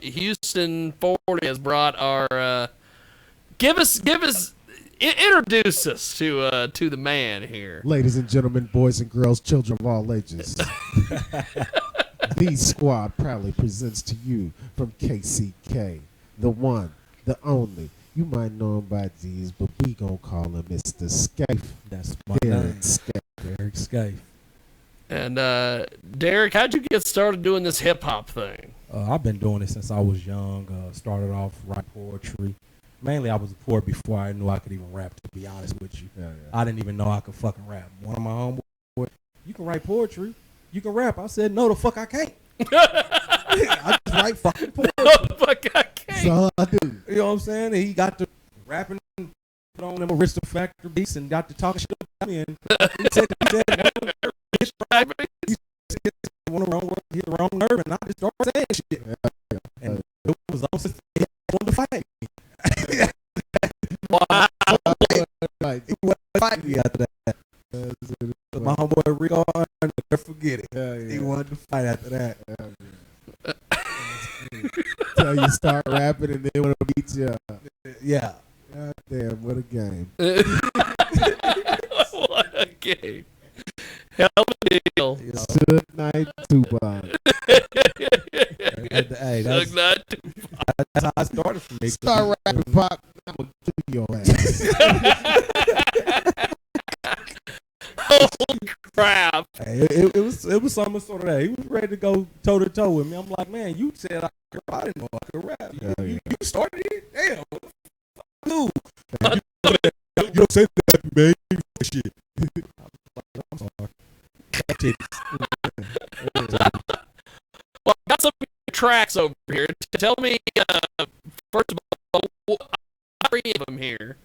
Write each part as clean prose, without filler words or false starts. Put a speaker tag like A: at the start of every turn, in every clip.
A: Houston 40 has brought our. Introduce us to the man here.
B: Ladies and gentlemen, boys and girls, children of all ages. The Squad proudly presents to you from KCK, the one, the only. You might know him by these, but we gonna call him Mr. Scaife.
C: That's my
B: Derrick
C: name.
B: Scaife.
C: Derrick Scaife.
A: And Derrick, how'd you get started doing this hip hop thing?
C: I've been doing it since I was young. Started off writing poetry. Mainly, I was a poet before I knew I could even rap, to be honest with you.
B: Yeah.
C: I didn't even know I could fucking rap. One of my homeboys, you can write poetry, you can rap. I said, no, the fuck I can't. I just write fucking poetry.
A: No, the fuck I can't.
B: That's all I do.
C: You know what I'm saying? And he got to rapping, put on them Arista Factor beats, and got to talking shit about me. And he said one of the wrong words, hit the wrong nerve, and I just started saying shit. And it was also he wanted to fight me.
A: Wow.
C: He wanted to fight me after that. My homeboy Rico, I'll never forget it. He wanted to fight after that.
B: Till you start rapping and then want to beat you up.
C: Yeah.
B: God damn, what a game.
A: What a game. Hell of a deal.
B: Good night, Tupac.
C: Hey, that's how I started for me.
B: Start rapping, Pop. I'm going to kill your ass.
A: Holy crap.
C: Hey, it was something sort of that. He was ready to go toe to toe with me. I'm like, man, you said I didn't know I could rap. You started it? Damn. Dude. You don't say that, man. Shit. I'm sorry.
A: Well, I got some tracks over here. Tell me, first of all, three of them here.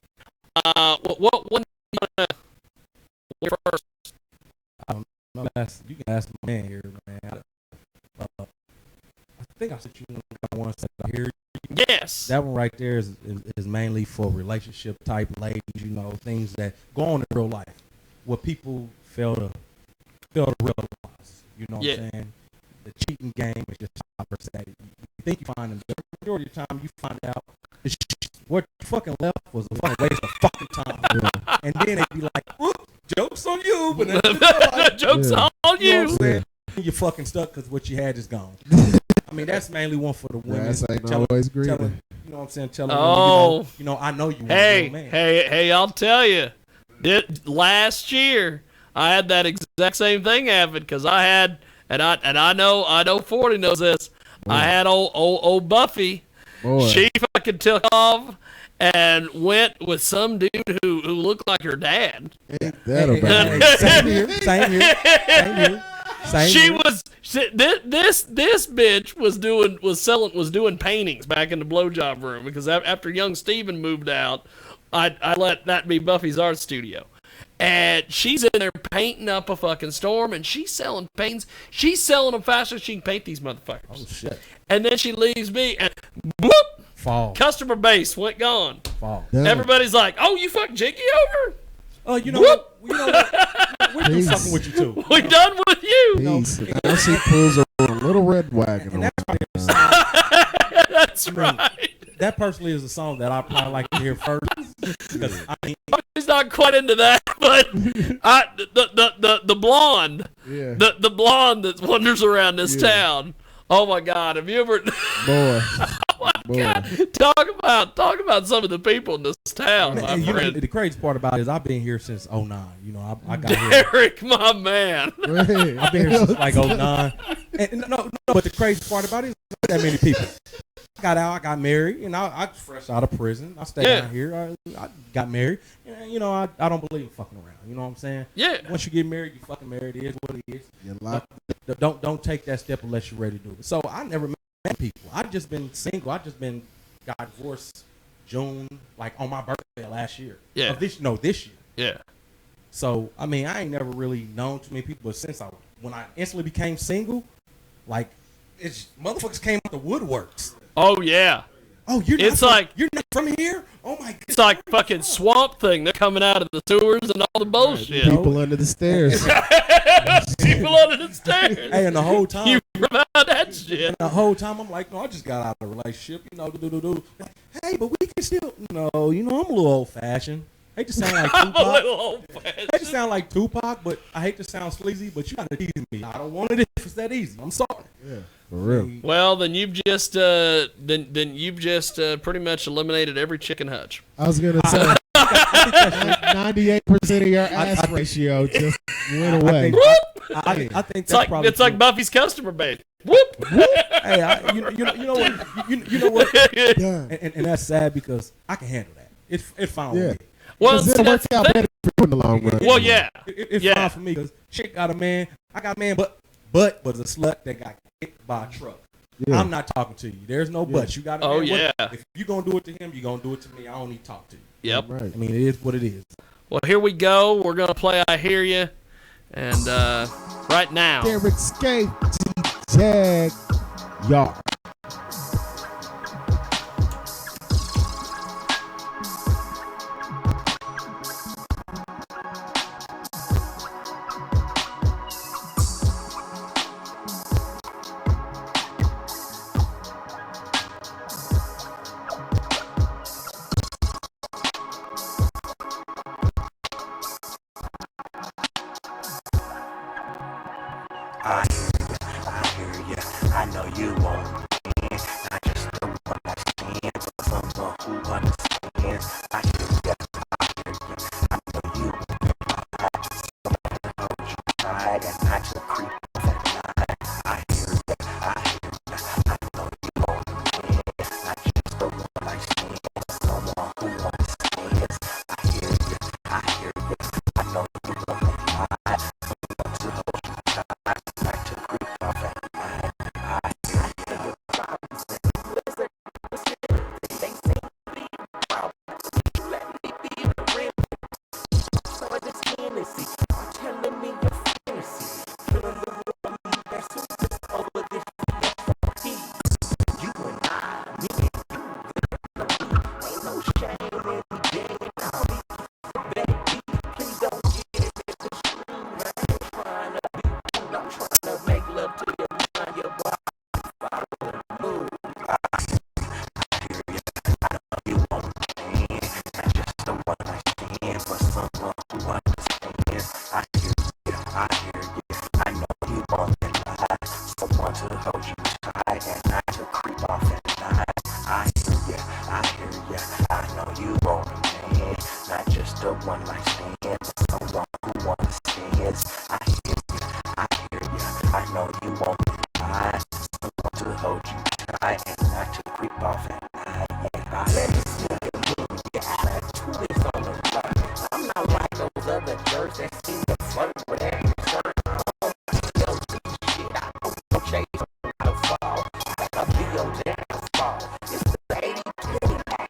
A: What one do you want to first?
C: I don't know. You can ask my man here, man. I think I said you want to say here.
A: Yes.
C: That one right there is mainly for relationship type ladies, you know, things that go on in real life, what people fail to realize. You know what I'm saying? The cheating game is just that you think you find them. The majority of the time you find out what you fucking left was a fucking waste of fucking time. And then they be like, whoop, joke's on you. But
A: joke's on you.
C: Know what I'm saying? You're fucking stuck because what you had is gone. I mean, that's mainly one for the women.
B: That's ain't always greedy.
C: You know what I'm saying? Telling
A: them,
C: you know, I know you want
A: a
C: man.
A: Hey, I'll tell you. Last year, I had that exact same thing happen because I had, and I know 40 knows this. Boy. I had old Buffy.
B: Boy.
A: She fucking took off and went with some dude who looked like her dad.
B: Ain't that about
C: Same here.
A: This bitch was doing paintings back in the blowjob room because after young Steven moved out, I let that be Buffy's art studio. And she's in there painting up a fucking storm, and she's selling paintings. She's selling them faster than she can paint these motherfuckers.
C: Oh, shit.
A: And then she leaves me, and whoop!
C: Fall.
A: Customer base went gone.
C: Fall.
B: Damn.
A: Everybody's like, oh, you fucked Jiggy over?
C: Oh, you know what? We're doing something with you, too.
A: We done with you.
B: Peace. Now she pulls a little red wagon.
C: And
A: that's right.
C: That personally is a song that I probably like to hear first. Because
A: he's not quite into that, but the blonde, the blonde that wanders around this town. Oh my God! Have you ever?
B: Boy.
A: Oh my God! Talk about some of the people in this town.
C: Man,
A: my friend.
C: The crazy part about it is I've been here since 09. You know, I got
A: Derrick, my man.
C: I've been here since like 09. And no, but the crazy part about it is not that many people. I got out, I got married, and I was fresh out of prison. I stayed out here. I got married. And, you know, I don't believe in fucking around. You know what I'm saying?
A: Yeah.
C: Once you get married, you fucking married. It is what it is.
B: You're locked.
C: Don't take that step unless you're ready to do it. So I never met people. I've just been single. got divorced June, like on my birthday last year.
A: Yeah.
C: This year.
A: Yeah.
C: So I mean, I ain't never really known too many people, but since when I instantly became single, like it's motherfuckers came out the woodworks.
A: Oh yeah.
C: Oh, you're not from here? Oh my God.
A: It's like fucking Swamp Thing. They're coming out of the sewers and all the bullshit.
B: People under the stairs.
A: People under the stairs.
C: Hey, and the whole time
A: you about that shit.
C: And the whole time I'm like, no, I just got out of a relationship, Like, hey, but we can still, I'm a little old fashioned. Hate to sound like
A: A
C: Tupac.
A: little old-fashioned.
C: Hate to sound like Tupac, but I hate to sound sleazy, but you gotta tease me. I don't want it if it's that easy. I'm sorry.
B: Yeah, for real.
A: Well, then you've just pretty much eliminated every chicken hutch.
B: I was gonna say 98% of your ass ratio just went away.
C: I think that's
A: It's like
C: probably
A: it's like Buffy's customer base. Whoop.
C: hey, you know what? You know what?
B: Yeah.
C: And that's sad because I can handle that. It's fine with me.
A: Well,
B: Because it works out better for you in the long run.
A: well, yeah.
C: It's
A: Yeah.
C: fine for me because chick got a man, I got a man, but was a slut that got hit by a truck.
B: Yeah.
C: I'm not talking to you. There's no buts. You got a man.
A: Oh, yeah.
C: If you gonna do it to him, you gonna do it to me. I don't need to talk to you.
A: Yep.
B: Right.
C: I mean, it is what it is.
A: Well, here we go. We're gonna play "I Hear You," and right now.
B: Derrick Scaife, Jaguar.
D: I hear ya. I know you won't win. Not just the one that stands, but someone who understands. I hear ya. I know you won't win. Someone to hold you tight and not to creep off at night. I hear ya. I know you won't win. Not just the one that stands, but someone who understands. I hear ya. I know you won't win. Someone to hold you tight. Like to creep off at night. I hear you. Listen, they say be proud. Let me be the real. So I just Hennessy. Telling me your fantasy. Feeling the real me. That's who is over this you and I, me and you. Ain't no shame in me being out. Baby, please don't get it misconstrued. I ain't trying to be rude. I'm trying to make love to your mind, your body, follow the move. I hear you. I know you won't change. Not just the one I can, but someone who understands. I hear you. I know you won't deny. Someone to hold you tight and not to creep off at night. I hear you. I know you won't change. Not just the one like stand, but someone who understands. I hear you. I know you won't deny. Someone to hold you tight and not to creep off at night. Yeah, I let it sneak and move. Yeah, I had two this on the front. I'm not like those other jerks that seem to flirt with every shirt. I don't feel this shit. I don't chase how to fall. Like a VO dance fall. It's the 80-20 pass.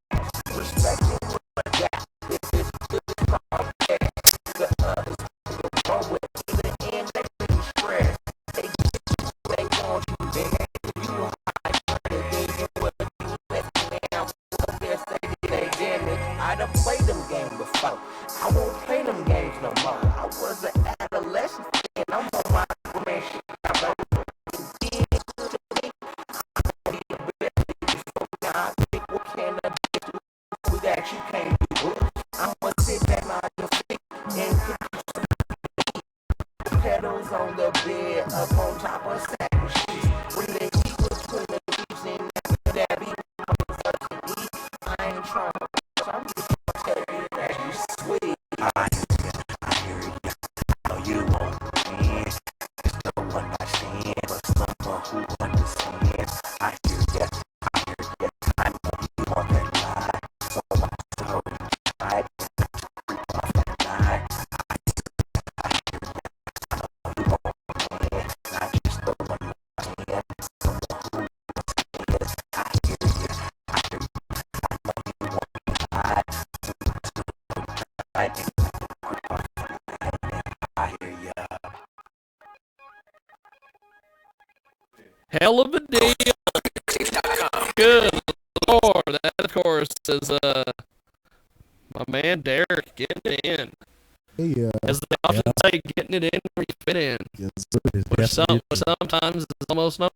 D: Respecting what I got. This is good called cash. The others will go with either end. They be stressed. They want you there. You high, then what you let me down. Up there say they damage. I done played them games before. I won't play them games no more. I was an adolescent and I'm on my man shit. I'm like, now I think what can I do with that you can't do? I'ma sit back on your feet and put the pedals on the bed up on top of satin sheets. Bring the heat between the sheets and that be to eat. I ain't trying to I'm just trying to tell you that you sweet. I hear you. I know you won't win. It's the one I stand, but someone who understands. I hear you. I know you want that lie. Someone to hold you tight and not to creep off at night. I hear you. I know you won't win. Not just the one I stand, but someone who understands. I hear you. I know you want that lie. Someone to hold you tight and not to creep off at night. I hear you.
A: Hell of a deal. Good Lord. That, of course, is my man Derrick getting it in.
B: Yeah.
A: As they often say, getting it in where you fit in.
B: Yes, sir.
A: Which sometimes is almost no.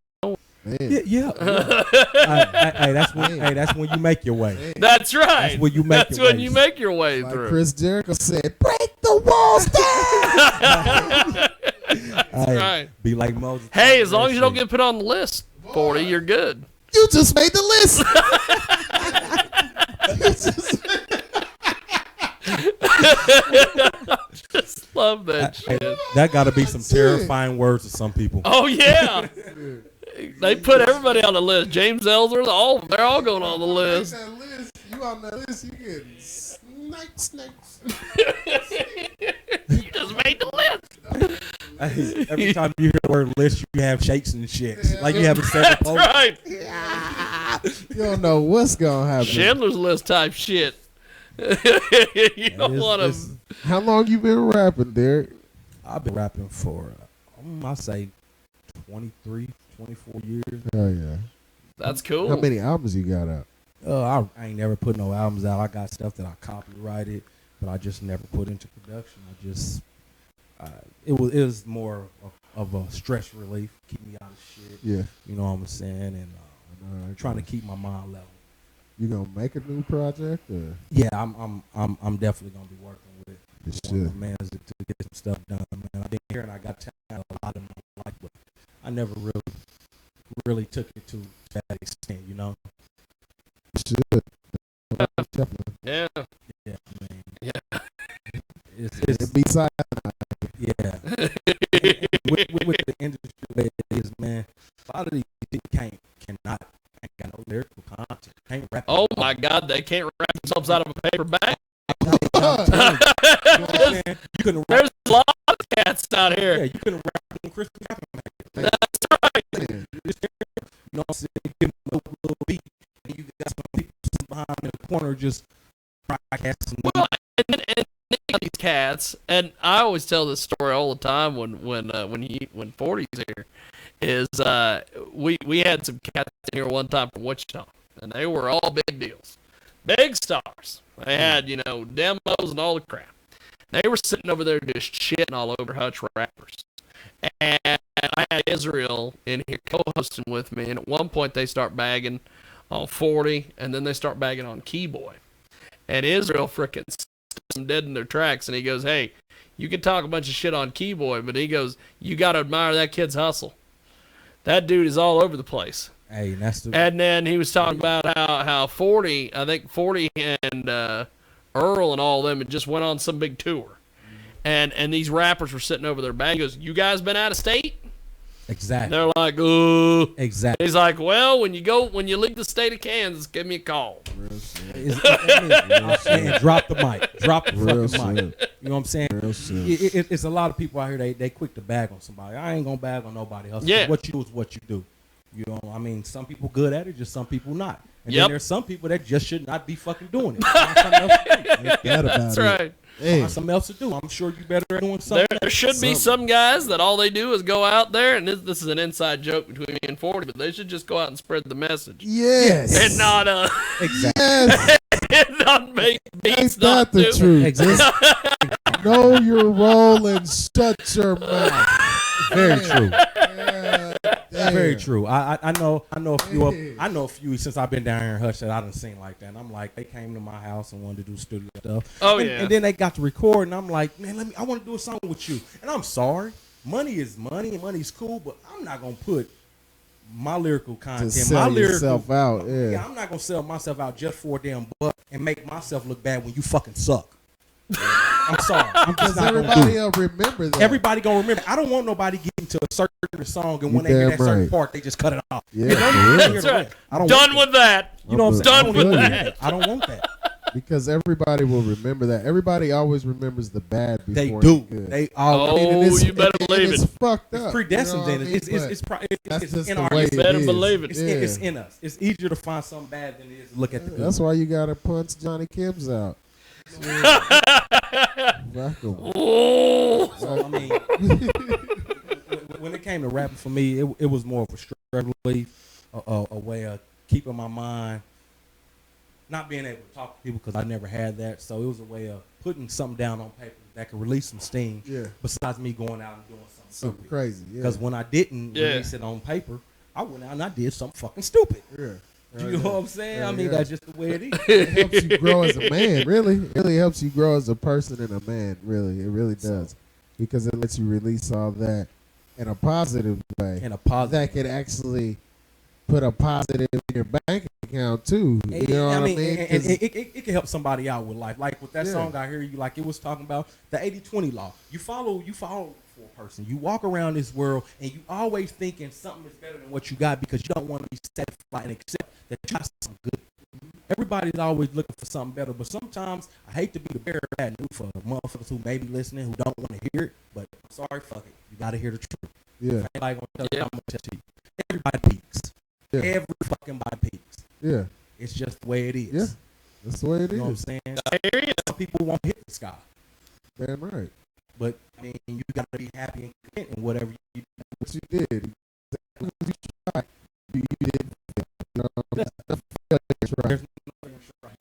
B: Man.
C: Yeah. Hey, that's when you make your way.
B: Man.
A: That's right.
C: That's when you make
A: That's
C: your
A: when
C: way.
A: you make your way
B: Like
A: through.
B: Chris Jericho said, break the walls down.
A: That's right.
C: Be like Moses.
A: Hey, as long as you don't get put on the list, 40, you're good.
B: You just made the list.
A: Just love that shit.
C: That got to be some
B: That's it.
C: terrifying words to some people.
A: Oh yeah. They put everybody on the list. James Ellsworth, they're all going on the list.
B: That list. You on that list, you getting snakes.
A: You just made the list.
C: Hey, every time you hear the word list, you have shakes and shits. Like you haven't said it
A: That's right.
B: You don't know what's going to happen.
A: Schindler's List type shit. You don't want to.
B: How long you been rapping, Derrick?
C: I've been rapping for, I say, 23, 24 years.
B: Oh, yeah.
A: That's cool.
B: How many albums you got out?
C: I ain't never put no albums out. I got stuff that I copyrighted, but I just never put into production. It was more of a stress relief, keep me out of shit.
B: Yeah.
C: You know what I'm saying? And trying to keep my mind level.
B: You gonna make a new project or?
C: Yeah, I'm definitely gonna be working with
B: You
C: one of
B: should.
C: my mans to get some stuff done. Man, I've been hearing I got talent a lot in my life, but I never really took it to that extent. You know?
B: You should. Definitely.
A: Yeah.
C: Yeah, I mean,
A: Yeah.
C: It's
B: Be side.
C: yeah. with the industry the way it is, man, a lot of these people cannot ain't got no lyrical content. Can't rap.
A: Oh my God, they can't wrap themselves out of a paper bag.
C: You know what I'm saying? You couldn't rap.
A: There's a lot of cats out
C: Yeah,
A: here.
C: you couldn't rap on Christmas rapping.
A: That's right.
C: You know what I'm saying? You get a little beat, and you got some people sitting behind in the corner just broadcasting.
A: Well, and these cats, and I always tell this story all the time when 40's here, is we had some cats in here one time from Wichita, and they were all big deals, big stars. They had demos and all the crap. They were sitting over there just shitting all over Hutch rappers, and I had Israel in here co-hosting with me, and at one point they start bagging on 40, and then they start bagging on Keyboy, and Israel frickin' them dead in their tracks, and he goes, "Hey, you can talk a bunch of shit on Keyboy, but," he goes, "you got to admire that kid's hustle. That dude is all over the place."
C: Hey, that's the.
A: And then he was talking about how 40, I think 40 and Earl and all of them had just went on some big tour, and these rappers were sitting over there. He goes, "You guys been out of state?"
C: Exactly.
A: And they're like, "Oh."
C: Exactly.
A: He's like, "Well, when you leave the state of Kansas, give me a call."
C: And drop the mic. Drop the
B: Real
C: fucking mic.
B: shit.
C: You know what I'm saying?
B: Real shit.
C: It's a lot of people out here. They quick to bag on somebody. I ain't gonna bag on nobody else.
A: Yeah.
C: What you do is what you do. You know, I mean, some people good at it, just some people not. And
A: Yep.
C: then there's some people that just should not be fucking doing it. Find something else to do.
B: Ain't that about
A: That's
B: it?
A: right.
B: Hey,
C: Find something else to do. I'm sure you better at doing something.
A: There should be some guys that all they do is go out there, and this is an inside joke between me and 40, but they should just go out and spread the message.
B: yes.
A: And not
C: Exactly.
B: Yes.
A: and not make beats
B: Ain't
A: not
B: that the
A: do.
B: truth?
C: Exactly.
B: Just know your role and shut your mouth.
C: Very true.
B: Yeah, damn.
C: Very true. I know a few since I've been down here in Hush that I done seen like that. And I'm like, they came to my house and wanted to do studio stuff.
A: Oh,
C: and,
A: yeah.
C: And then they got to record, and I'm like, man, I want to do a song with you. And I'm sorry, money is money, and money's cool, but I'm not gonna put my lyrical
B: To
C: content,
B: sell
C: my lyrical
B: yourself out.
C: Yeah,
B: Yeah.
C: I'm not gonna sell myself out just for a damn buck and make myself look bad when you fucking suck. I'm sorry. I'm just
B: Because
C: not gonna do
B: everybody
C: it.
B: will remember that.
C: Everybody gonna remember. I don't want nobody getting to a certain song and when
B: You
C: they get
B: damn
C: that certain
B: right.
C: part, they just cut it off.
B: Yeah,
C: You know,
B: for real.
A: That's right.
C: I don't
A: Done
C: want
A: with that.
C: that. You know what I'm saying?
A: Done
C: I don't
A: with
C: want
A: that.
C: I don't want that.
B: Because everybody will remember that. Everybody always remembers the bad
C: They
B: before
C: do.
B: the good.
C: They all.
A: Oh, you better believe
B: it's
A: it.
B: fucked
C: It's
B: up.
C: predestined
B: you know
C: in
B: what I
C: it.
B: mean? That's
C: It's
B: just
C: in
B: the
C: our.
B: way
C: It's,
B: it
A: better
B: is.
A: believe it.
C: it's
B: Yeah.
C: in us. It's easier to find something bad than it is to look at the good.
B: That's why you gotta punch Johnny Kim's out. Rock 'em.
A: Oh.
C: So I mean, when it came to rapping for me, it was more of a stress relief, a way of keeping my mind, not being able to talk to people because I never had that. So it was a way of putting something down on paper that can release some steam.
B: Yeah.
C: Besides me going out and doing something stupid.
B: crazy. Yeah.
C: Because when I didn't release it on paper, I went out and I did something fucking stupid.
B: Yeah.
C: You know what I'm saying?
B: Yeah,
C: I mean, that's just the way it is.
B: It helps you grow as a man, really. It really helps you grow as a person and a man, really. It really does. Because it lets you release all that in a positive way. That could actually put a positive in your bank account, too. You know what I mean?
C: And it can help somebody out with life. Like with that song I hear you, like it was talking about the 80-20 law. You follow for a person. You walk around this world and you always thinking something is better than what you got because you don't want to be satisfied and accept that you got something good. Everybody's always looking for something better, but sometimes I hate to be the bearer of bad news for the motherfuckers who may be listening who don't want to hear it, but I'm sorry, fuck it. You gotta hear the truth.
B: Yeah.
C: Everybody gonna tell you, I'm gonna tell you. Everybody peaks.
B: Yeah.
C: Every fucking body peaks.
B: Yeah.
C: It's just the way it is.
B: Yeah. That's the way it is.
C: You know what I'm saying?
A: I hear you.
C: Some people won't hit the sky.
B: Damn right.
C: But I mean, you gotta be happy and content in whatever you do.
B: What you did. You tried. You did. You know,
C: There's nothing right.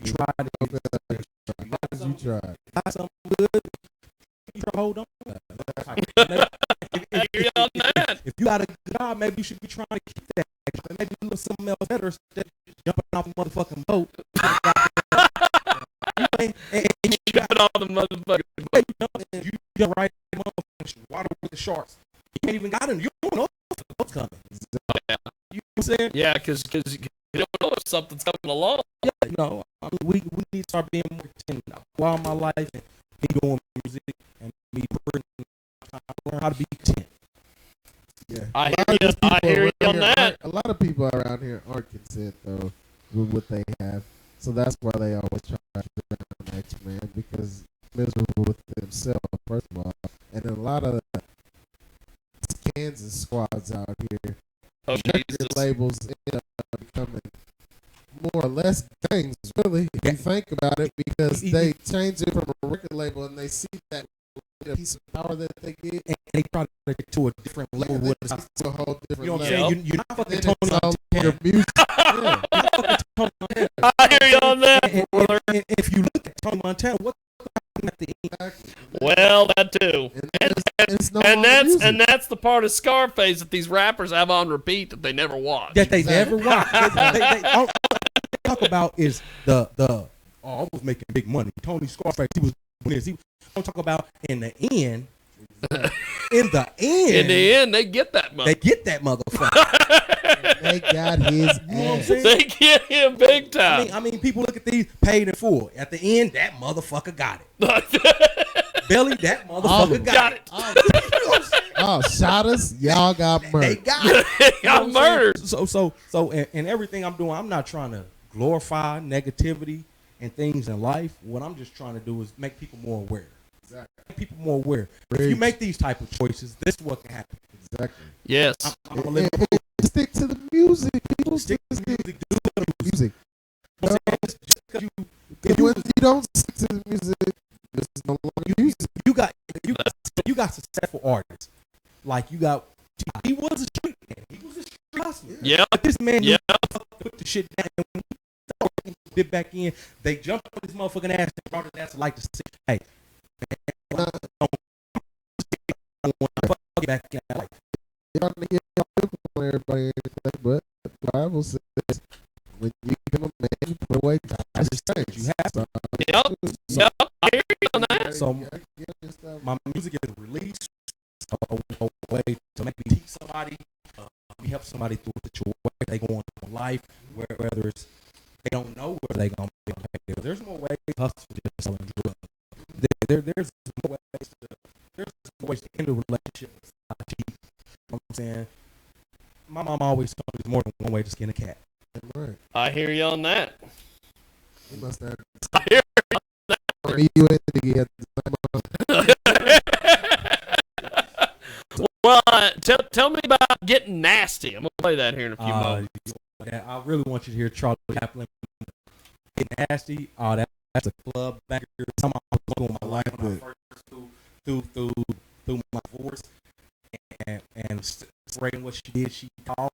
C: You tried to
B: you tried.
C: got something good. You try to hold on.
A: I hear you on that.
C: If you got a good job, maybe you should be trying to keep that. Maybe look something else better instead of jumping off a motherfucking boat. and you
A: Jumping on the motherfucking boat.
C: you jump right in the motherfucking water with the sharks. You ain't even got them. You don't know if the boat's coming.
A: Yeah.
C: You know what I'm saying?
A: Yeah, because you don't know if something's coming along.
C: Yeah, you know, I mean, we need to start being more content now. While my life and me doing music and me putting time to learn how to be content.
B: Yeah.
A: I hear you on that.
B: A lot of people around here aren't content, though, with what they have. So that's why they always try to be the next man, because miserable with themselves, first of all. And a lot of Kansas squads out here, record labels end up becoming more or less gangs, really, if you think about it, because they change it from a record label and they see that piece of power that they get,
C: And they try to get to a different level with it.
B: to a whole different
C: You know what I'm
B: level.
C: saying? You're not fucking
B: Then
C: Tony
B: it's all
C: Montana.
B: your music. Yeah.
C: You're not fucking Tony Montana.
A: I hear you on that.
C: And if you look at Tony Montana, what at the end?
B: Exactly.
A: Well, that too.
B: It's no
A: And
B: longer music.
A: that's the part of Scarface that these rappers have on repeat that they never watch.
C: That they
B: Exactly.
C: never watch. All they talk about is the I was making big money. Tony Scarface, he was doing this. He don't talk about in the end. In the end,
A: they get that money.
C: they get that motherfucker.
B: They got his
C: You know what I'm
B: ass.
C: saying?
A: They get him big time.
C: I mean, people look at these paid in full. At the end, that motherfucker got it. Belly, that motherfucker got it.
B: Oh, shot us. Y'all got
C: They
B: murdered.
C: got it.
A: They got
C: You know what I'm
A: murdered.
C: saying? So, and everything I'm doing, I'm not trying to glorify negativity and things in life. What I'm just trying to do is make people more aware.
B: Exactly.
C: Make people more aware. If you
B: Preach.
C: make these type of choices, this is what can happen.
B: Exactly.
A: Yes.
C: I'm gonna live
B: And stick to the music. People
C: stick to
B: stick
C: music, do the music.
B: music.
C: You know what I'm saying? Just 'cause
B: If you don't stick to the music, this is no longer music.
C: you got successful artists. Like you got, he was a street man. He was a street hustler.
A: Yeah.
C: But this man
A: Yeah.
C: put the shit down. And when he did back in, they jumped on his motherfucking ass and brought his ass to like to say, hey, man, I want to fuck you back in life.
B: Y'all don't everybody anything, but the Bible says when you become a man, you put away
C: That's
B: childish
C: just
B: things.
C: you have.
A: Yep. Yep. I hear you on that.
C: So
B: So
C: my music is released a way to maybe teach somebody, help somebody through a situation they go on in life, whether it's they don't know where they gonna be. There's more ways to hustle than just selling drugs. There's more ways to end a relationship. You know what I'm saying? My mom always told me there's more than one way to skin a cat.
B: right.
A: I hear you on that.
B: You must have.
A: I hear
B: Me, you and Jiggy at the same
A: Well, tell me about Getting Nasty. I'm gonna play that here in a few moments.
C: Yeah, I really want you to hear Charlie Chaplin Get Nasty. That's a club banger. Something I was going through my life when I first through my divorce and separating what she did. She called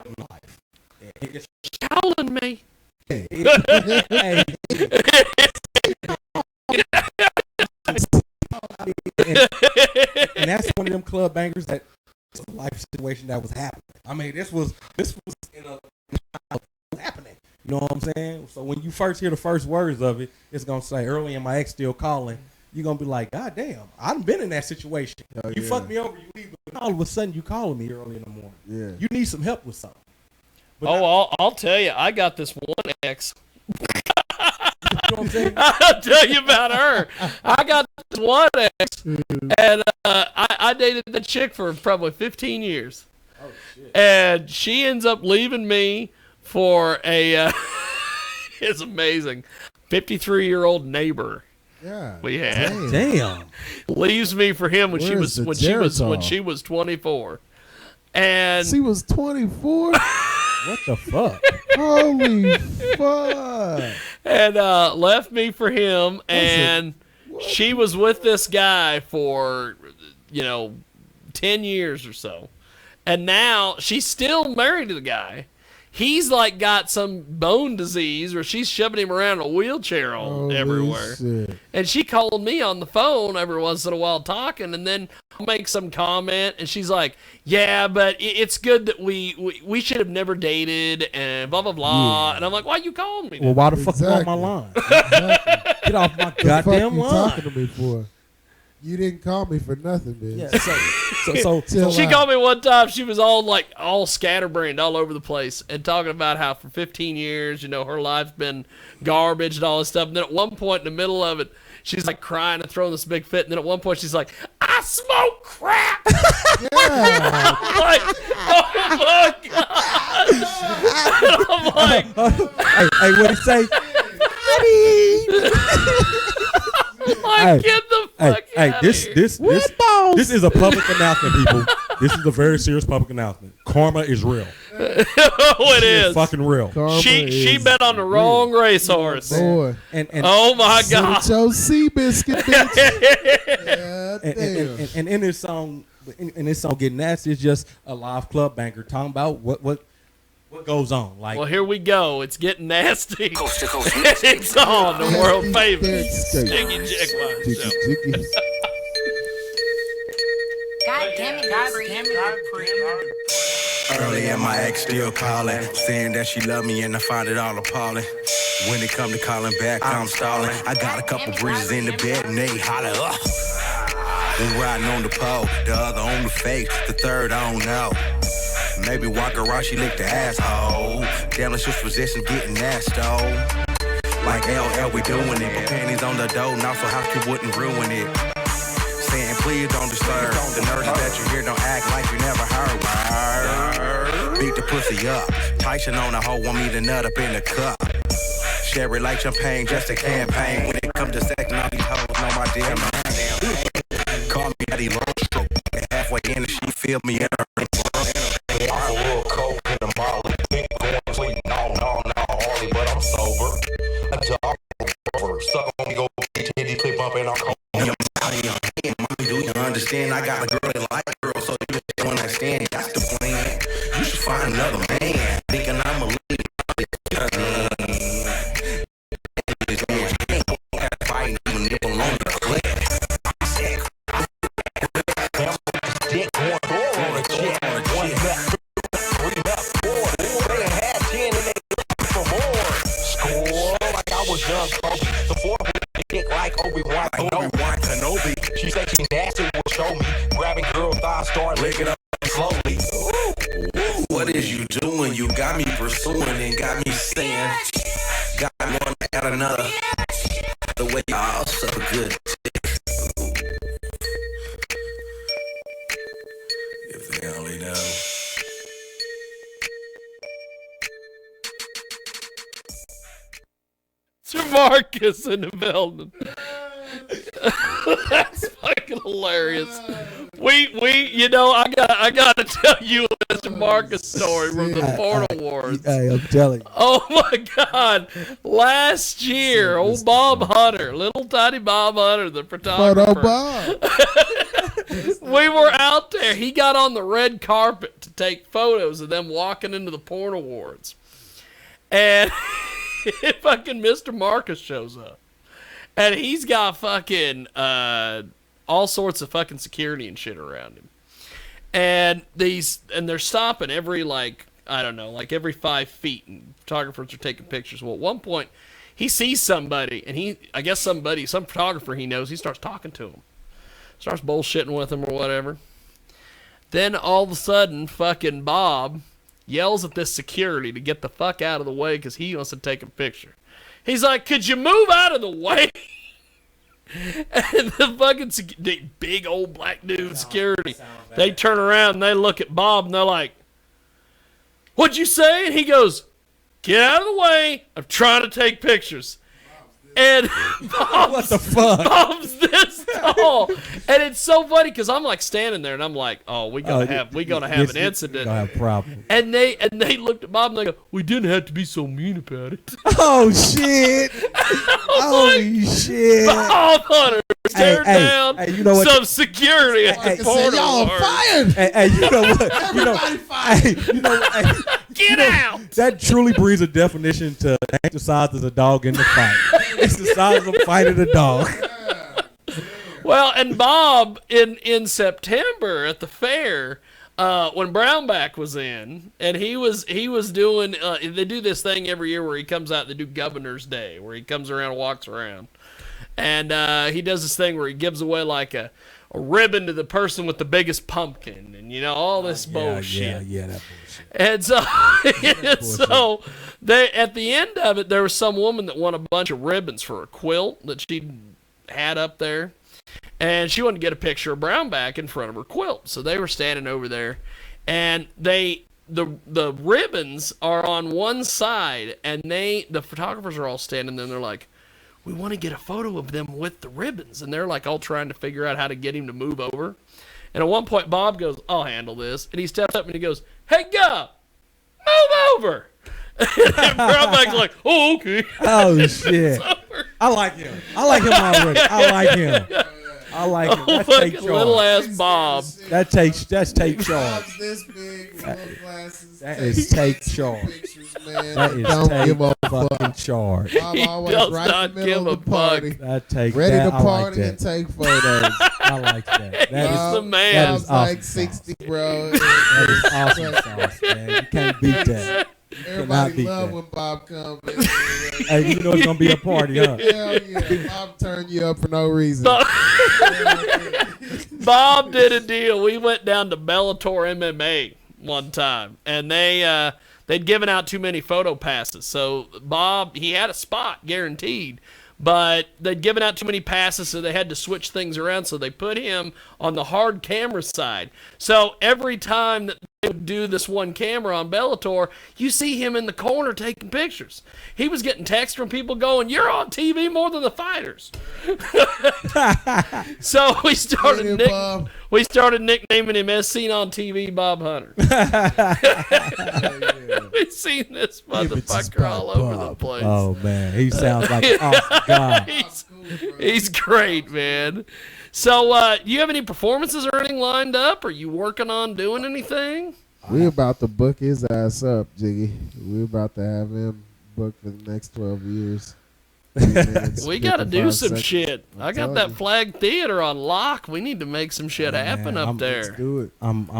C: me life. It's
A: Howling me.
C: hey, them club bangers that was a life situation that was happening. I mean, this was in a happening. You know what I'm saying? So when you first hear the first words of it, it's gonna say early and my ex still calling. You're gonna be like, God damn, I done been in that situation. You fuck me over, you leave, and all of a sudden you calling me early in the morning.
B: Yeah.
C: You need some help with something. But
A: I'll tell you, I got this one ex.
C: you know what I'm saying?
A: I'll tell you about her. I got this one ex, and I dated the chick for probably 15 years.
C: Oh shit.
A: And she ends up leaving me for a, it's amazing, 53-year-old neighbor.
B: Yeah.
A: We had.
C: Damn.
A: Leaves me for him when she
B: Where's
A: was
B: the
A: when she was 24. And
B: She was 24?
C: What the fuck?
B: Holy fuck.
A: and left me for him, and she was with this guy for 10 years or so, and now she's still married to the guy. He's like got some bone disease where she's shoving him around in a wheelchair
B: Holy
A: everywhere.
B: shit.
A: And she called me on the phone every once in a while talking, and then I'll make some comment, and she's like, yeah, but it's good that we should have never dated, and blah, blah, blah.
B: Yeah.
A: And I'm like, why you calling me?
C: Well, why the fuck you on
B: Exactly.
C: my line?
B: Exactly.
C: Get off my
B: The fuck
C: goddamn
B: you
C: line.
B: talking to me for? You didn't call me for nothing, bitch.
C: Yeah, so
B: Chill
A: She
B: out.
A: called me one time. She was all scatterbrained all over the place and talking about how for 15 years, her life's been garbage and all this stuff. And then at one point in the middle of it, she's like crying and throwing this big fit. And then at one point she's like, I smoke crack.
B: Yeah.
A: I'm like, oh my God. I'm like,
C: hey, what'd he say?
A: get the fuck out
C: This is a public announcement, people. This is a very serious public announcement. Karma is real.
A: Oh, it is.
C: Fucking real.
B: Karma
A: She
B: is
A: bet on the wrong racehorse.
B: Boy.
C: And
A: Oh my God.
B: Get your Seabiscuit, bitch. God damn.
C: and in this song, Get Nasty is just a live club banker talking about what goes on. Like,
A: Well, here we go. It's getting nasty.
D: Coast to coast.
A: It's on the world famous
B: Jiggy
A: Jiggy Jaguar
B: Jiggy,
A: show.
B: jiggy.
E: God damn it,
F: Early and my ex still calling, saying that she love me and I find it all appalling. When it come to calling back, I'm stalling. I got a couple breezes in the bed and they holler, ugh. One riding on the pole, the other on the face, the third I don't know. Maybe walk around, she licked the asshole. Damn, it's just possession getting nasty. Like LL, we doing it, but panties on the door, now so how you wouldn't ruin it. Saying please don't disturb. The nurse that you hear don't act like you never heard. Beat the pussy up. Tyson on the hoe, want me to nut up in the cup. Sherry like champagne, just a campaign. When it comes to sex, all these hoes know my damn name. Call me Eddie Long Stroke. Halfway in and she feel me in her ring.
G: I'm a little coke in the molly. Think going sweet, no, Harley, but I'm sober. A dog over. Suck on me, go titty clip up and I'm cold.
F: Do you understand? I got a girl that like girls, so you don't understand. That's the plan. You should find another man. Thinking I'm a lead. Fighting when they belong to the clip.
G: Dick going door on a chick. One left, three left, four. They had 10 and they looking for more. Score like I was young Kobe. The fourth dick like Obi-Wan Kenobi. She said she nasty will show me. Grabbing girl thighs, start licking up slowly.
F: What is you doing? You got me pursuing and got me saying. Got one at another. The way y'all so good. If they only know.
A: Sir Marcus in the building. That's fucking hilarious. I gotta tell you a Mr. Marcus story from the Ford Awards.
C: hey, I'm telling you.
A: Oh my God! Last year, old Bob Hunter, little tiny Bob Hunter, the
B: Photo
A: photographer.
B: Bob.
A: We were out there. He got on the red carpet to take photos of them walking into the porn awards, and fucking Mr. Marcus shows up, and he's got fucking all sorts of fucking security and shit around him. And they're stopping every every 5 feet, and photographers are taking pictures. Well, at one point, he sees somebody, and some photographer he knows, he starts talking to him. Starts bullshitting with him or whatever. Then all of a sudden, fucking Bob yells at this security to get the fuck out of the way because he wants to take a picture. He's like, could you move out of the way? And the fucking big old black dude security, they turn around and they look at Bob and they're like, what'd you say? And he goes, get out of the way. I'm trying to take pictures. And
C: What the fuck?
A: Bob's this tall. And it's so funny because I'm like standing there and I'm like, oh, we're gonna have an incident.
C: Gonna have a problem.
A: And they looked at Bob and they go, we didn't have to be so mean about it.
C: Oh shit! Holy shit!
A: Bob Hunter tear down
C: you know what?
A: some security at the portal.
B: Y'all fired.
C: Hey, you know what?
A: Get out!
C: That truly breeds a definition to exercise as a dog in the fight. Exercise of fighting a dog.
A: Well, and Bob in September at the fair, when Brownback was in, and he was doing. They do this thing every year where he comes out. They do Governor's Day, where he comes around and walks around, and he does this thing where he gives away like a ribbon to the person with the biggest pumpkin, and all this bullshit.
C: Yeah, that bullshit.
A: And so, they at the end of it, there was some woman that won a bunch of ribbons for a quilt that she had up there, and she wanted to get a picture of Brownback in front of her quilt. So they were standing over there, and the ribbons are on one side, and the photographers are all standing there, and they're like, we want to get a photo of them with the ribbons. And they're like all trying to figure out how to get him to move over. And at one point, Bob goes, I'll handle this. And he steps up and he goes, hey, Gov, move over. And Brownback's like, oh, okay.
C: Oh, shit. I like him. I like him already. I like him. That takes charge.
A: Little ass Bob.
C: That's take charge.
B: Bob's this big with little glasses.
C: That is take charge.
B: Pictures, man.
C: That is
B: Don't
C: take
B: give a
C: fucking
B: fuck.
C: charge.
B: Bob always
A: does
B: right
A: not
B: in the middle
A: give
B: of the
A: a fuck.
B: party.
C: That take
B: Ready
C: that.
B: to
C: I like
B: party and
C: that.
B: take photos.
C: I like that. That
A: He's
C: is
A: the man.
C: That is
B: Bob's
C: awesome
B: like 60, bro.
C: That is awesome sauce, man. You can't beat that.
B: Everybody
C: beat
B: love
C: that.
B: when Bob comes.
C: Hey, you know it's gonna be a party, huh?
B: Hell yeah. Bob turned you up for no reason.
A: Bob did a deal. We went down to Bellator MMA one time, and they'd given out too many photo passes. So Bob, he had a spot guaranteed, but they'd given out too many passes, so they had to switch things around. So they put him on the hard camera side. So every time that they would do this one camera on Bellator, you see him in the corner taking pictures. He was getting texts from people going, "You're on TV more than the fighters." So we started nicknaming him as seen on TV Bob Hunter. We've seen this motherfucker all over the place.
C: Oh man, he sounds like an awesome guy.
A: He's great, man. So, you have any performances or anything lined up? Are you working on doing anything?
B: We about to book his ass up, Jiggy. We about to have him booked for the next 12 years.
A: We got to do some shit. I got that
B: you.
A: Flag Theater on lock. We need to make some shit happen up there.
B: Let's do it.
C: I'm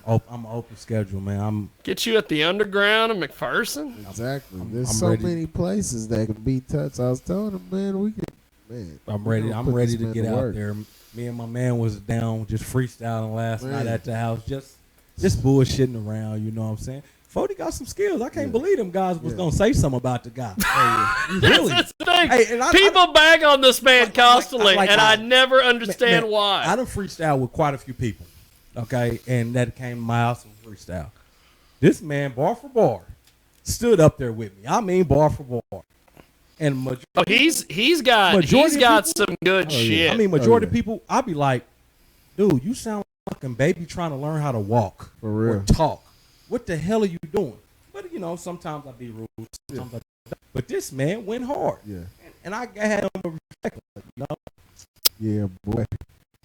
C: open schedule, man.
A: Get you at the Underground in McPherson.
B: Exactly. There's
C: I'm
B: so
C: ready.
B: many places that can be touched. I was telling him, man, we could. Man,
C: I'm
B: we
C: ready.
B: gonna
C: I'm
B: put
C: ready
B: this
C: to
B: man
C: get out
B: work.
C: there. Me and my man was down just freestyling last
B: Man.
C: night at the house, just bullshitting around. You know what I'm saying? Fody got some skills. I can't believe them guys was gonna say something about the guy. Really?
A: That's the thing.
C: Hey, and
A: People bag on this man constantly, and I never understand
C: Man,
A: why.
C: I done freestyle with quite a few people, okay, and that came to my house and freestyle. This man, bar for bar, stood up there with me. I mean, bar for bar, and
A: he's got
C: people-
A: some good shit.
C: I mean, majority of people, I be like, dude, you sound like a fucking baby trying to learn how to walk
B: For real.
C: or talk. What the hell are you doing? But sometimes I be rude. Sometimes but this man went hard.
B: Yeah.
C: And I had him a respect.
B: Yeah, boy.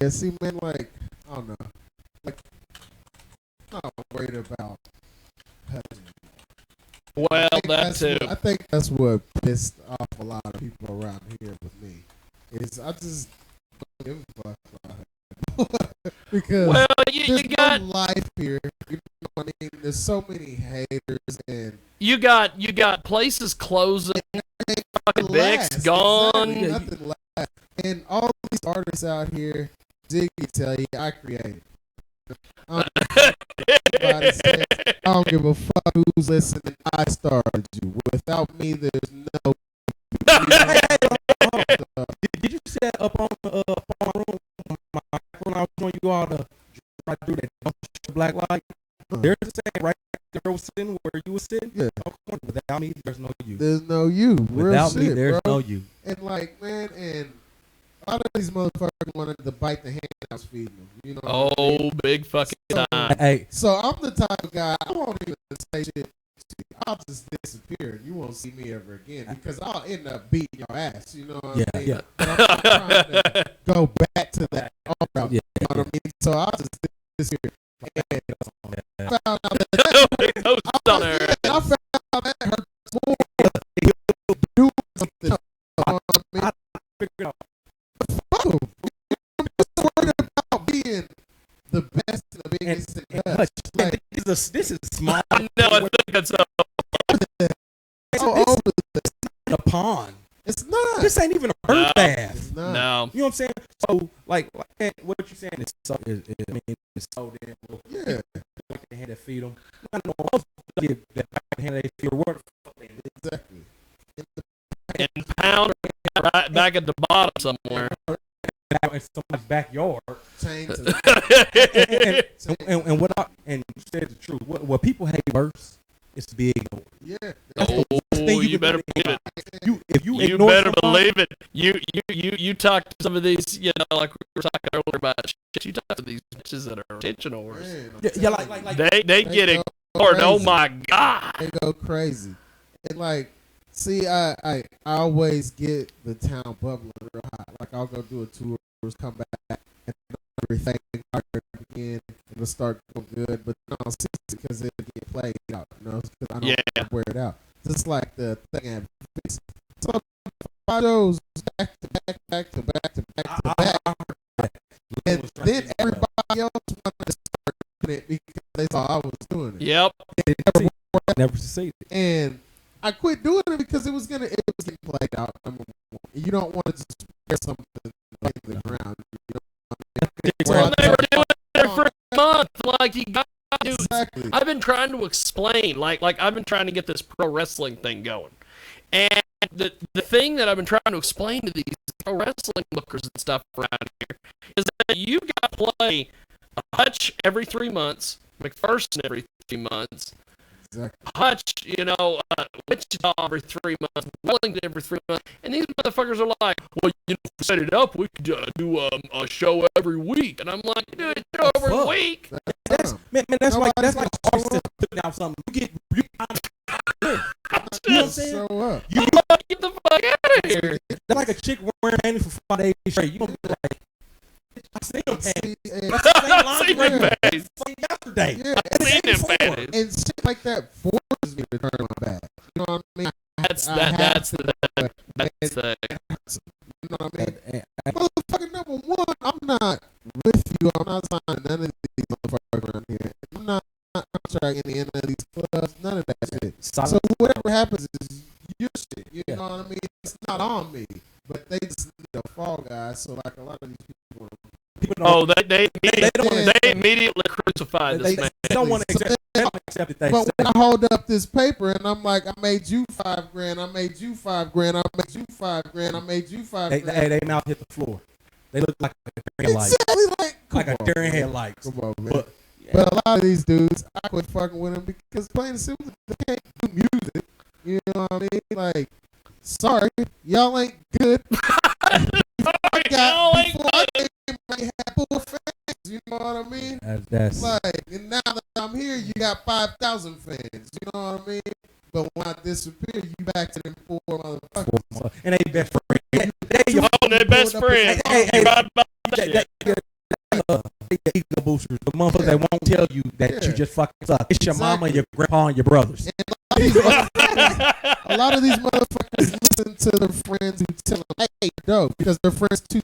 B: Yeah, see, man, like, I don't know. Like, I'm not worried about petting.
A: Well, that too.
B: I think that's what pissed off a lot of people around here with me. Is I just don't give a fuck about it. Because
A: Well, you
B: there's
A: got
B: no life here. You know what I mean? There's so many haters and
A: you got places closing, fucking Vicks
B: last.
A: gone.
B: Exactly, nothing last. And all these artists out here, Jiggy tell you, I created. I don't give a fuck who's listening. I started you. Without me, there's no.
C: Did you see that up on my room? When I was showing you all to try to do that don't show the black light. There's the same right there was sitting where you were sitting.
B: Yeah.
C: Without me, there's no you.
B: There's no you.
C: Without
B: Real
C: me,
B: shit,
C: there's
B: bro.
C: no you.
B: And like, man, and a lot of these motherfuckers wanted to bite the hand I was feeding them. You know what I mean?
A: Oh, big fucking time.
C: Hey,
B: So I'm the type of guy, I won't even say shit. I'll just disappear and you won't see me ever again because I'll end up beating your ass. You know what I mean?
C: yeah.
B: But I'm not trying to go back to that route.
C: Yeah.
B: You know what I mean? So I'll just disappear. And I found out that
A: Those on there.
B: I found out that hurts more doing something. You know what I mean?
C: figure out.
B: Fuck 'em. I'm just worried about being the best and the biggest and the best. Like,
C: This is small.
A: No, I think that's
B: so over
C: a pond.
B: It's not.
C: This ain't even a bird bath.
B: It's not.
A: no.
C: You know what I'm saying? So, like what you're saying is so. I mean, it's so damn.
B: Yeah.
C: Like the hand that feed them. I know most of them that hand they feed them.
B: Exactly.
A: And pound right back at the bottom somewhere.
C: In somebody's backyard.
B: Change
C: And what and you said the truth. What people hate worse is big.
B: Yeah.
A: Oh, you better believe it.
C: If you
A: You
C: ignore
A: better
C: somebody,
A: believe it. You talk to some of these, like we were talking earlier about shit. You talk to these bitches that are attention whores.
B: Man,
C: yeah, like
A: They get
B: go
A: ignored. Oh
B: crazy.
A: my god.
B: They go crazy. And like, see, I always get the town bubbling real hot. Like I'll go do a tour, come back, and everything again, and it'll start going good. But no, because it'll get played out, because I don't wear it out. Just like the thing at Fix. So I shows back to back to back to back to back. And then everybody else wanted to start doing it because they saw I was doing it.
A: Yep.
C: never succeeded.
B: And I quit doing it because it was getting played out. You don't want to just wear something in the ground.
A: Well, they were doing it for a month. Like you got to do.
B: Exactly.
A: I've been trying to explain. Like I've been trying to get this pro wrestling thing going. And the thing that I've been trying to explain to these pro wrestling lookers and stuff around here is that you got to play Hutch every 3 months, McPherson every 3 months,
B: Exactly.
A: Hutch, Wichita every 3 months, Wellington every 3 months, and these motherfuckers are like, well, if we set it up, we could do a show every week, and I'm like, dude, a show every week.
C: That's like artists putting out something. You know what I'm saying?
B: Show up.
A: Get the fuck out of here.
C: That's like a chick wearing panties for 5 days straight. You gonna be like, I seen them panties.
A: I seen them panties.
C: Yesterday.
B: Yeah.
A: I seen them panties.
B: And shit like that forces me to turn my back. You know what I mean?
A: That's
B: I
A: the
B: You know what I mean? Motherfucker, number one, I'm not with you. I'm not signing none of these motherfuckers around here. I'm not contracting any of these clubs. None of that shit. So whatever happens is your shit. You know what I mean? It's not on me. But they just need a fall guy. So like a lot of these people.
A: They immediately crucify this man.
C: They don't want to accept it.
B: But when I hold up this paper and I'm like, I made you $5,000, I made you $5,000, I made you $5,000, I made you $5,000.
C: They mouth hit the floor. They look like a deer headlight.
B: Exactly
C: Like a deer headlight.
B: Come on, man. But a lot of these dudes, I quit fucking with them because plain and simple, they can't do music. You know what I mean? Like, sorry, y'all ain't good.
A: Y'all ain't
B: Before I came, I had 4 fans. You know what I mean?
C: That's
B: like, and now that I'm here, you got 5,000 fans. You know what I mean? But when I disappear, you back to them 4 motherfuckers.
C: And they best friend.
A: They best friend.
C: The ego boosters, the motherfuckers that won't tell you that you just fucking suck. It's your mama, your grandpa, and your brothers.
B: A lot of these motherfuckers listen to their friends who tell them, hey, hate dope because their friends too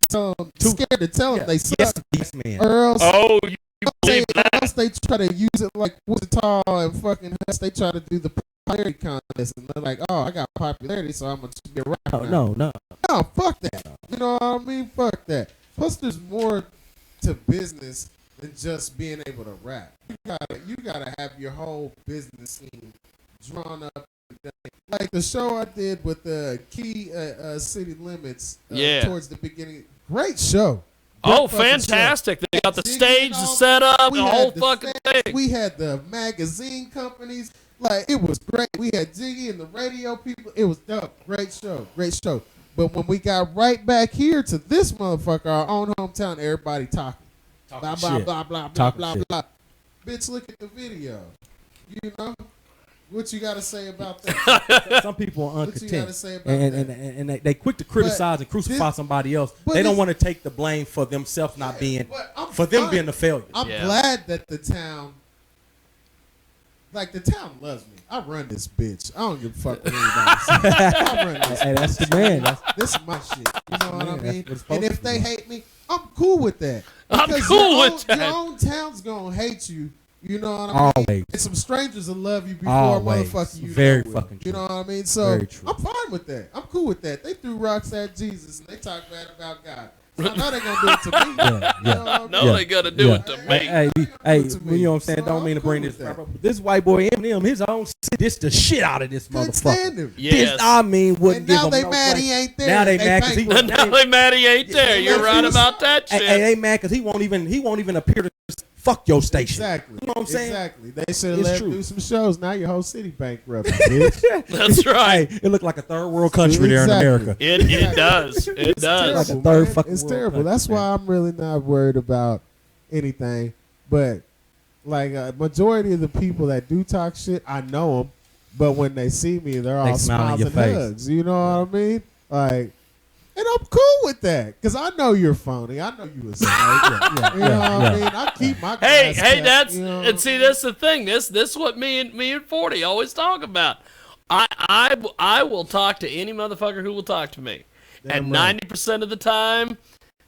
B: scared to tell them they suck.
C: Yes, man.
B: Or else,
A: Oh, you believe
B: or
A: that?
B: else they try to use it like Wichita and fucking Hess. They try to do the popularity contest and they're like, oh, I got popularity, so I'm gonna be around.
C: No.
B: No, fuck that. You know what I mean? Fuck that. Plus, there's more to business than just being able to rap. You gotta have your whole business scheme drawn up. Like the show I did with the Key City Limits towards the beginning. Great show.
A: Oh, fantastic. They got the stage set up, the whole fucking thing.
B: We had the magazine companies. Like, it was great. We had Jiggy and the radio people. It was dope. Great show. But when we got right back here to this motherfucker, our own hometown, everybody talking. Blah, blah, blah, blah, blah, blah, blah. Bitch, look at the video. You know? What you got to say about that?
C: Some people are
B: What you got to
C: uncontent,
B: say about that?
C: and they quick to criticize and crucify somebody else. They don't want to take the blame for themselves not being, for them being the failure.
B: I'm glad that the town loves me. I run this bitch. I don't give a fuck what anybody says. I run this.
C: Hey, that's the man.
B: This is my shit. You know what I mean?
C: That's
B: And if they hate me, I'm cool with that.
A: I'm
B: Because
A: cool with that.
B: Your own town's gonna hate you. You know what I mean?
C: Always.
B: And some strangers will love you before
C: Always.
B: motherfucking you.
C: Very
B: know
C: fucking
B: it.
C: true.
B: You know what I mean? So
C: Very true.
B: I'm fine with that. I'm cool with that. They threw rocks at Jesus and they talk bad about God. So I know they're gonna do it to me. You know what I mean?
A: No, they gotta do it to me.
C: Hey, you know what I'm saying? Don't mean to bring
B: cool
C: this.
B: with that.
C: This white boy Eminem, his own shit, this the shit out of this
B: Couldn't stand
C: motherfucker.
B: him.
A: Yes.
C: This, I mean, wouldn't
B: And
C: give
B: now
C: him
B: they
C: no
B: mad
C: play.
B: he ain't there.
C: Now they
B: They
C: mad because he
B: bankrupt.
A: Now they mad he ain't there. You're right about that shit.
C: Hey, they mad because he won't even appear to fuck your station.
B: Exactly.
C: You know what I'm saying?
B: Exactly. They should have
C: It's
B: let
C: true.
B: him do some shows. Now your whole city bankrupt, bitch.
A: That's right.
C: Hey, it looked like a third world country there in
B: Exactly.
C: America.
A: It does. It does.
C: Like a
B: Terrible,
C: third
B: man.
C: fucking
B: It's
C: world
B: terrible.
C: country,
B: That's
C: man.
B: why I'm really not worried about anything. But like a majority of the people that do talk shit, I know them. But when they see me, they're all
C: smile in
B: smiles
C: your
B: and
C: face.
B: hugs. You know what I mean? Like, and I'm cool with that because I know you're phony. I know you a snake. You know what I mean? I keep my
A: Hey,
B: glass
A: hey,
B: kept,
A: that's
B: you know
A: and see that's the thing. This is what me and 40 always talk about. I will talk to any motherfucker who will talk to me.
B: Damn
A: And
B: right.
A: 90% of the time,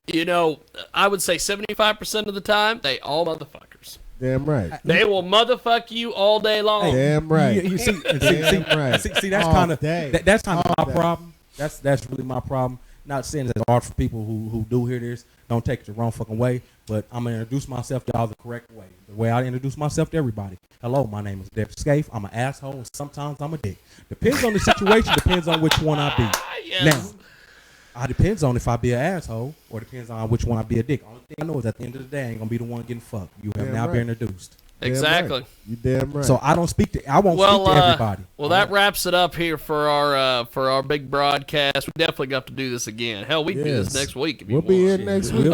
A: you know, I would say 75% of the time, they all motherfuckers.
B: Damn right.
A: They will motherfuck you all day long.
B: Damn right.
C: You see,
B: Damn right.
C: see, that's
B: All
C: kind of
B: day.
C: that's kind of
B: All
C: my
B: day.
C: problem. That's really my problem. Not saying that it's hard for people who do hear this. Don't take it the wrong fucking way. But I'm gonna introduce myself to y'all the correct way. The way I introduce myself to everybody. Hello, my name is Derrick Scaife. I'm an asshole, and sometimes I'm a dick. Depends on the situation. Depends on which one I be.
A: Yes.
C: Now, it depends on if I be an asshole or depends on which one I be a dick. Only thing I know is at the end of the day, I ain't gonna be the one getting fucked. You have
B: Damn
C: now
B: right.
C: been introduced.
B: Damn
A: Exactly.
B: right. You damn right.
C: So I don't speak to. I won't
A: Well,
C: speak to everybody.
A: well, that wraps it up here for our big broadcast. We definitely got to do this again. Hell, we can do this
B: Yes.
A: next week if you
B: we'll
A: want.
B: be here next week.